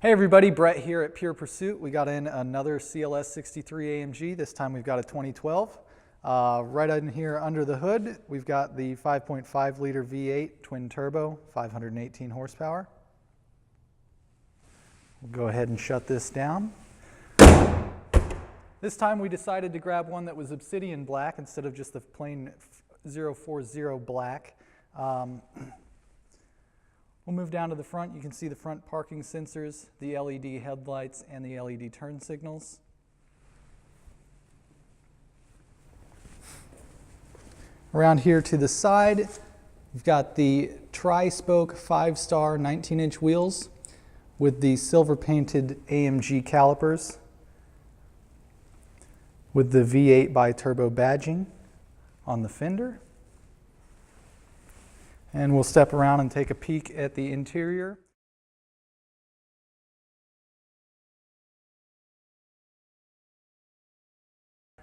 Hey everybody, Brett here at Pure Pursuit. We got in another CLS 63 AMG. This time we've got a 2012. Right in here under the hood, we've got the 5.5 liter V8 twin turbo, 518 horsepower. We'll go ahead and shut this down. This time we decided to grab one that was obsidian black instead of just the plain 040 black. We'll move down to the front. You can see the front parking sensors, the LED headlights, and the LED turn signals. Around here to the side, we've got the tri-spoke 5-star 19-inch wheels with the silver painted AMG calipers with the V8 bi-turbo badging on the fender. And we'll step around and take a peek at the interior.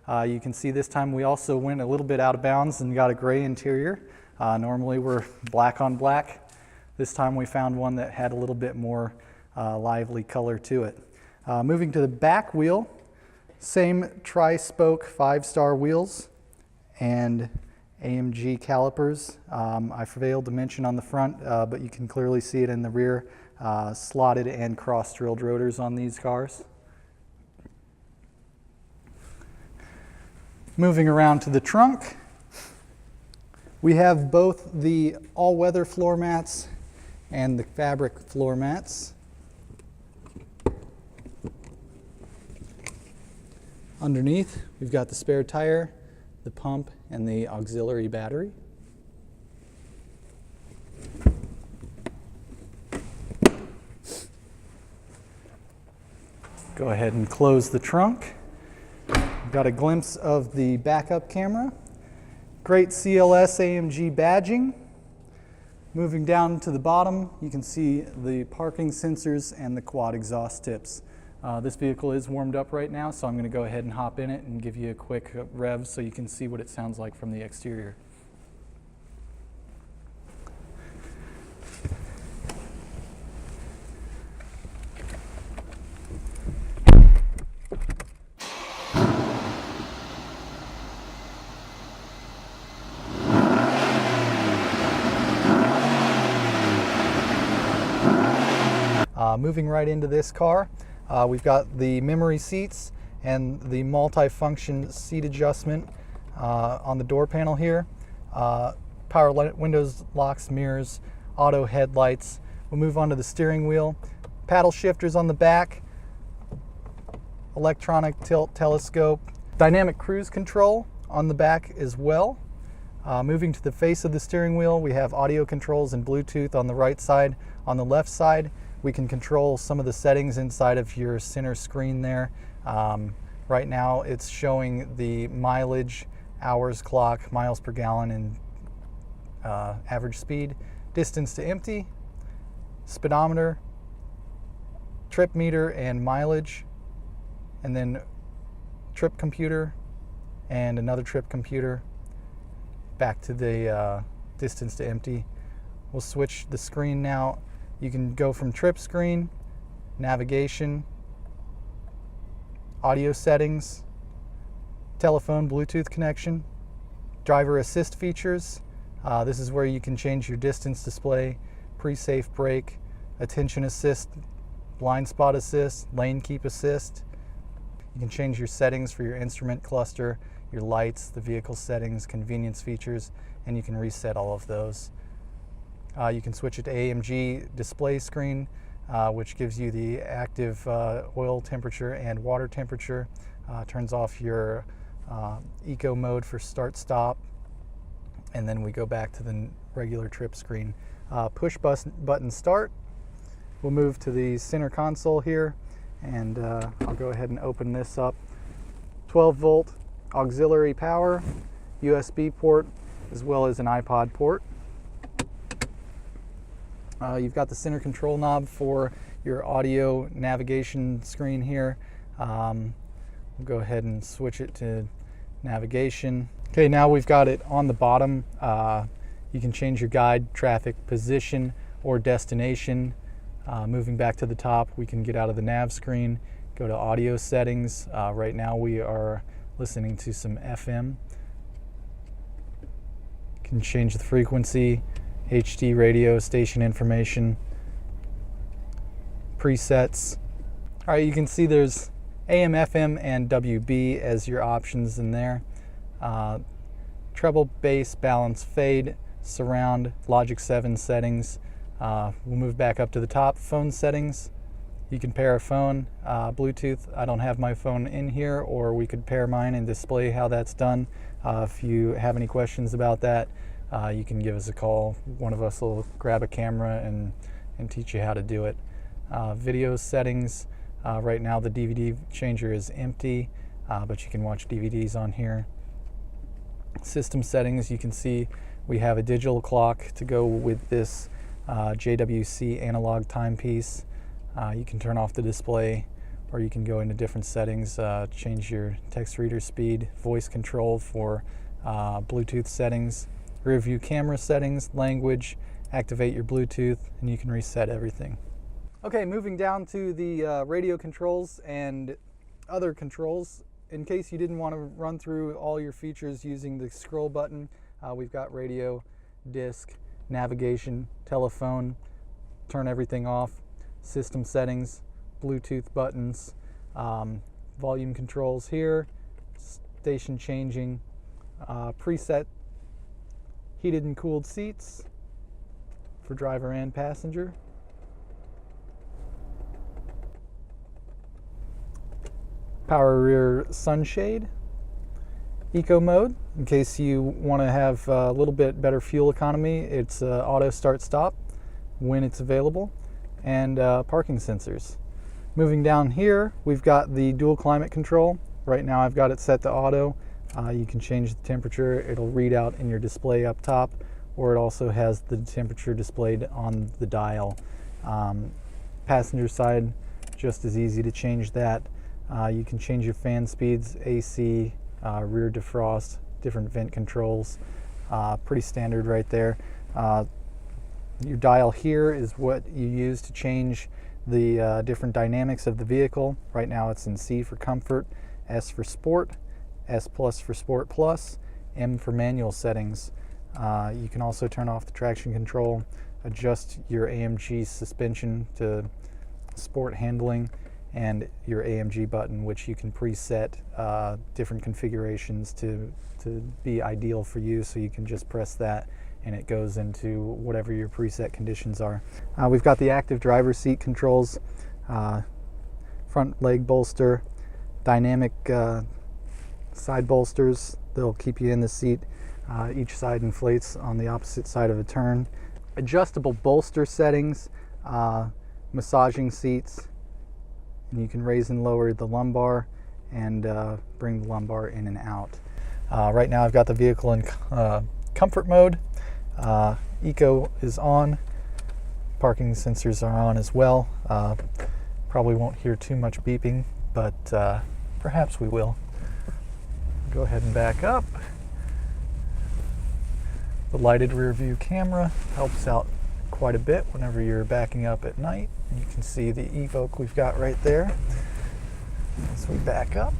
You can see this time we also went a little bit out of bounds and got a gray interior. Normally we're black on black. This time we found one that had a little bit more lively color to it. Moving to the back wheel, same tri-spoke 5-star wheels and AMG calipers. I failed to mention on the front, but you can clearly see it in the rear, slotted and cross-drilled rotors on these cars. Moving around to the trunk, we have both the all-weather floor mats and the fabric floor mats. Underneath, we've got the spare tire, the pump, and the auxiliary battery. Go ahead and close the trunk. We've got a glimpse of the backup camera. Great CLS AMG badging. Moving down to the bottom, you can see the parking sensors and the quad exhaust tips. This vehicle is warmed up right now, so I'm going to go ahead and hop in it and give you a quick rev so you can see what it sounds like from the exterior. Moving right into this car, we've got the memory seats and the multi-function seat adjustment on the door panel here. Power windows, locks, mirrors, auto headlights. We'll move on to the steering wheel. Paddle shifters on the back, electronic tilt telescope, dynamic cruise control on the back as well. Moving to the face of the steering wheel, we have audio controls and Bluetooth on the right side. On the left side, we can control some of the settings inside of your center screen there. Right now it's showing the mileage, hours clock, miles per gallon, and average speed, distance to empty, speedometer, trip meter and mileage, and then trip computer and another trip computer, back to the distance to empty. We'll switch the screen now. You can go from trip screen, navigation, audio settings, telephone, Bluetooth connection, driver assist features. This is where you can change your distance display, pre-safe brake, attention assist, blind spot assist, lane keep assist. You can change your settings for your instrument cluster, your lights, the vehicle settings, convenience features, and you can reset all of those. You can switch it to AMG display screen, which gives you the active oil temperature and water temperature. Turns off your eco mode for start stop, and then we go back to the regular trip screen. Push button start. We'll move to the center console here, and I'll go ahead and open this up. 12-volt auxiliary power, USB port, as well as an iPod port. You've got the center control knob for your audio navigation screen here. We'll go ahead and switch it to navigation. Okay, now we've got it on the bottom. You can change your guide, traffic, position, or destination. Moving back to the top, we can get out of the nav screen, go to audio settings. Right now we are listening to some FM. Can change the frequency, HD radio, station information, presets. All right, you can see there's AM, FM, and WB as your options in there. Treble, bass, balance, fade, surround, Logic 7 settings. We'll move back up to the top, phone settings. You can pair a phone, Bluetooth. I don't have my phone in here, or we could pair mine and display how that's done. If you have any questions about that, you can give us a call. One of us will grab a camera and teach you how to do it. Video settings. Right now the DVD changer is empty, but you can watch DVDs on here. System settings, you can see we have a digital clock to go with this JWC analog timepiece. You can turn off the display, or you can go into different settings, change your text reader speed, voice control for Bluetooth settings, rear view camera settings, language, activate your Bluetooth, and you can reset everything. Okay, moving down to the radio controls and other controls. In case you didn't want to run through all your features using the scroll button, we've got radio, disc, navigation, telephone, turn everything off, system settings, Bluetooth buttons, volume controls here, station changing, preset heated and cooled seats for driver and passenger. Power rear sunshade, eco mode, in case you want to have a little bit better fuel economy. It's auto start stop when it's available, and parking sensors. Moving down here, we've got the dual climate control. Right now I've got it set to auto. You can change the temperature. It'll read out in your display up top, or it also has the temperature displayed on the dial. Passenger side, just as easy to change that. You can change your fan speeds, AC, rear defrost, different vent controls. Pretty standard right there. Your dial here is what you use to change the different dynamics of the vehicle. Right now it's in C for comfort, S for sport, S plus for sport plus, M for manual settings. You can also turn off the traction control, adjust your AMG suspension to sport handling, and your AMG button, which you can preset different configurations to be ideal for you, so you can just press that and it goes into whatever your preset conditions are. We've got the active driver seat controls, front leg bolster, dynamic side bolsters. They'll keep you in the seat. Each side inflates on the opposite side of a turn. Adjustable bolster settings, massaging seats, and you can raise and lower the lumbar and bring the lumbar in and out. Right now I've got the vehicle in comfort mode. Eco is on. Parking sensors are on as well. Probably won't hear too much beeping, but perhaps we will. Go ahead and back up. The lighted rear view camera helps out quite a bit whenever you're backing up at night. You can see the Evoque we've got right there as we back up.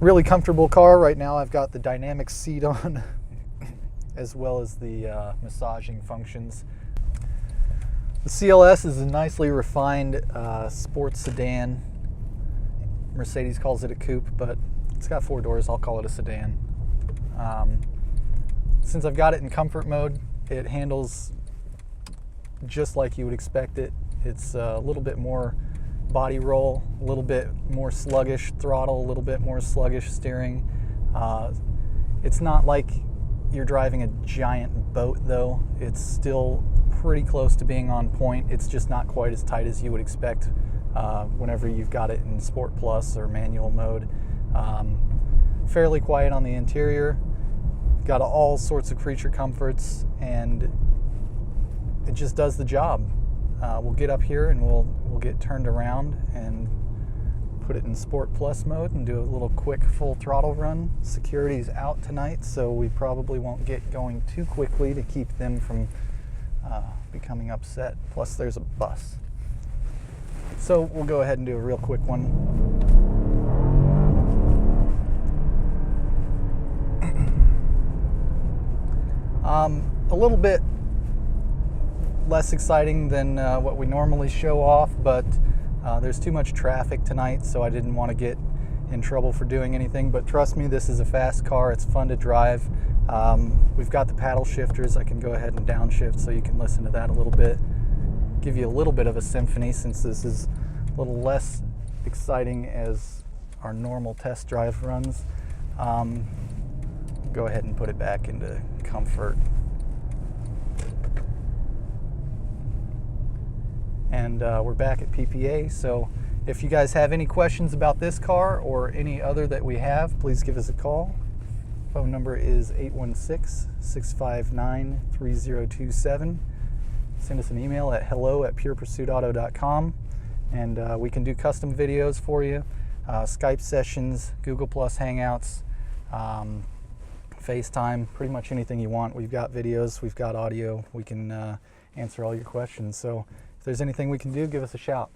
Really comfortable car. Right now I've got the dynamic seat on as well as the massaging functions. The CLS is a nicely refined sports sedan. Mercedes calls it a coupe, but it's got 4 doors. I'll call it a sedan. Since I've got it in comfort mode, it handles just like you would expect it. It's a little bit more body roll, a little bit more sluggish throttle, a little bit more sluggish steering. It's not like you're driving a giant boat though. It's still pretty close to being on point. It's just not quite as tight as you would expect whenever you've got it in Sport Plus or manual mode. Fairly quiet on the interior. Got all sorts of creature comforts, and it just does the job. We'll get up here and we'll get turned around and put it in Sport Plus mode and do a little quick full throttle run. Security's out tonight, so we probably won't get going too quickly to keep them from becoming upset. Plus there's a bus. So we'll go ahead and do a real quick one. A little bit less exciting than what we normally show off, but there's too much traffic tonight, so I didn't want to get in trouble for doing anything. But trust me, this is a fast car. It's fun to drive. We've got the paddle shifters. I can go ahead and downshift so you can listen to that a little bit. Give you a little bit of a symphony, since this is a little less exciting as our normal test drive runs. Go ahead and put it back into comfort. And we're back at PPA, so if you guys have any questions about this car or any other that we have, please give us a call. Phone number is 816-659-3027. Send us an email at hello@purepursuitauto.com, and we can do custom videos for you, Skype sessions, Google Plus Hangouts, FaceTime, pretty much anything you want. We've got videos, we've got audio, we can answer all your questions. So if there's anything we can do, give us a shout.